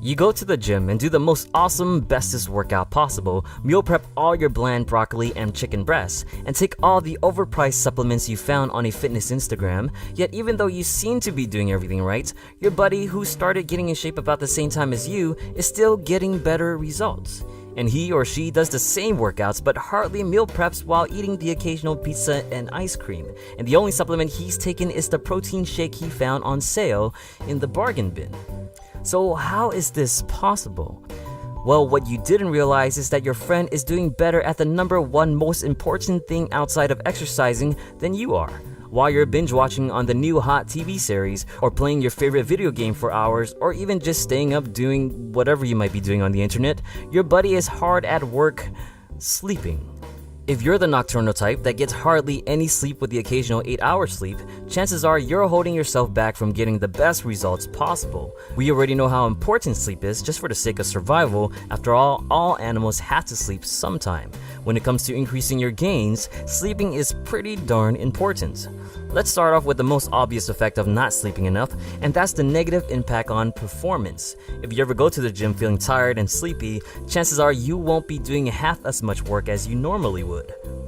You go to the gym and do the most awesome, bestest workout possible, meal prep all your bland broccoli and chicken breasts, and take all the overpriced supplements you found on a fitness Instagram, yet even though you seem to be doing everything right, your buddy who started getting in shape about the same time as you is still getting better results. And he or she does the same workouts but hardly meal preps while eating the occasional pizza and ice cream, and the only supplement he's taken is the protein shake he found on sale in the bargain bin. So how is this possible? Well, what you didn't realize is that your friend is doing better at the number one most important thing outside of exercising than you are. While you're binge watching on the new hot TV series, or playing your favorite video game for hours, or even just staying up doing whatever you might be doing on the internet, your buddy is hard at work sleeping. If you're the nocturnal type that gets hardly any sleep with the occasional 8-hour sleep, chances are you're holding yourself back from getting the best results possible. We already know how important sleep is just for the sake of survival. After all animals have to sleep sometime. When it comes to increasing your gains, sleeping is pretty darn important. Let's start off with the most obvious effect of not sleeping enough, and that's the negative impact on performance. If you ever go to the gym feeling tired and sleepy, chances are you won't be doing half as much work as you normally would.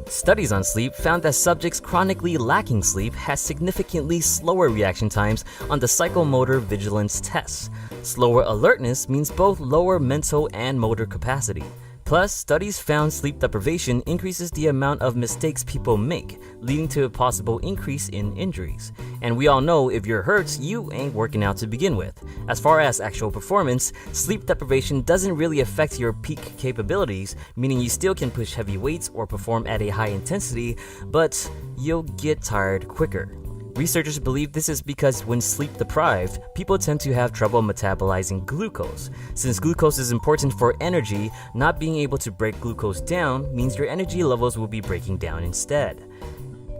Studies on sleep found that subjects chronically lacking sleep had significantly slower reaction times on the psychomotor vigilance tests. Slower alertness means both lower mental and motor capacity. Plus, studies found sleep deprivation increases the amount of mistakes people make, leading to a possible increase in injuries. And we all know if you're hurt, you ain't working out to begin with. As far as actual performance, sleep deprivation doesn't really affect your peak capabilities, meaning you still can push heavy weights or perform at a high intensity, but you'll get tired quicker. Researchers believe this is because when sleep deprived, people tend to have trouble metabolizing glucose. Since glucose is important for energy, not being able to break glucose down means your energy levels will be breaking down instead.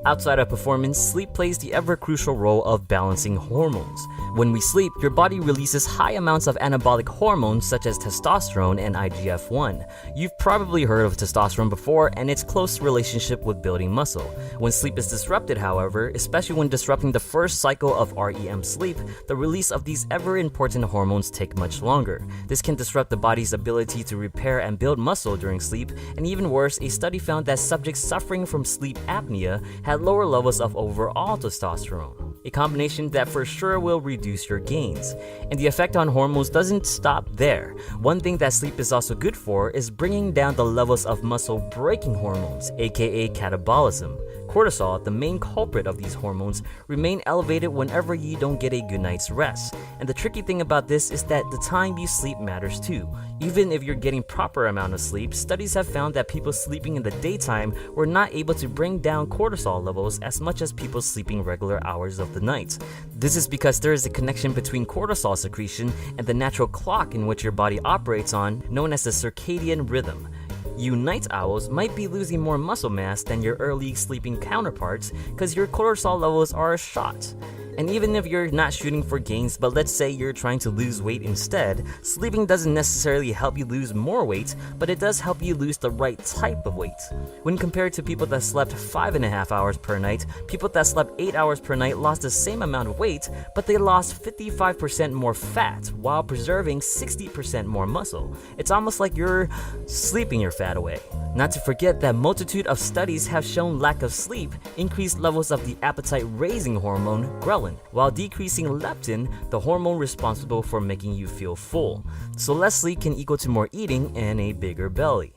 Outside of performance, sleep plays the ever-crucial role of balancing hormones. When we sleep, your body releases high amounts of anabolic hormones such as testosterone and IGF-1. You've probably heard of testosterone before and its close relationship with building muscle. When sleep is disrupted, however, especially when disrupting the first cycle of REM sleep, the release of these ever-important hormones take much longer. This can disrupt the body's ability to repair and build muscle during sleep, and even worse, a study found that subjects suffering from sleep apnea had lower levels of overall testosterone, a combination that for sure will reduce your gains. And the effect on hormones doesn't stop there. One thing that sleep is also good for is bringing down the levels of muscle-breaking hormones, aka catabolism. Cortisol, the main culprit of these hormones, remain elevated whenever you don't get a good night's rest. And the tricky thing about this is that the time you sleep matters too. Even if you're getting proper amount of sleep, studies have found that people sleeping in the daytime were not able to bring down cortisol levels as much as people sleeping regular hours of the night. This is because there is a connection between cortisol secretion and the natural clock in which your body operates on, known as the circadian rhythm. You night owls might be losing more muscle mass than your early sleeping counterparts because your cortisol levels are shot. And even if you're not shooting for gains, but let's say you're trying to lose weight instead, sleeping doesn't necessarily help you lose more weight, but it does help you lose the right type of weight. When compared to people that slept 5.5 hours per night, people that slept 8 hours per night lost the same amount of weight, but they lost 55% more fat while preserving 60% more muscle. It's almost like you're sleeping your fat away. Not to forget that multitude of studies have shown lack of sleep increased levels of the appetite-raising hormone ghrelin, while decreasing leptin, the hormone responsible for making you feel full. So less sleep can equal to more eating and a bigger belly.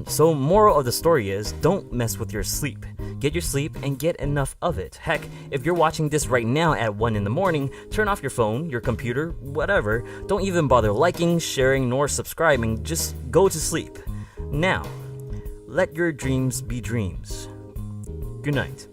So moral of the story is, don't mess with your sleep. Get your sleep and get enough of it. Heck, if you're watching this right now at 1 in the morning, turn off your phone, your computer, whatever. Don't even bother liking, sharing, nor subscribing. Just go to sleep. Now, let your dreams be dreams. Good night.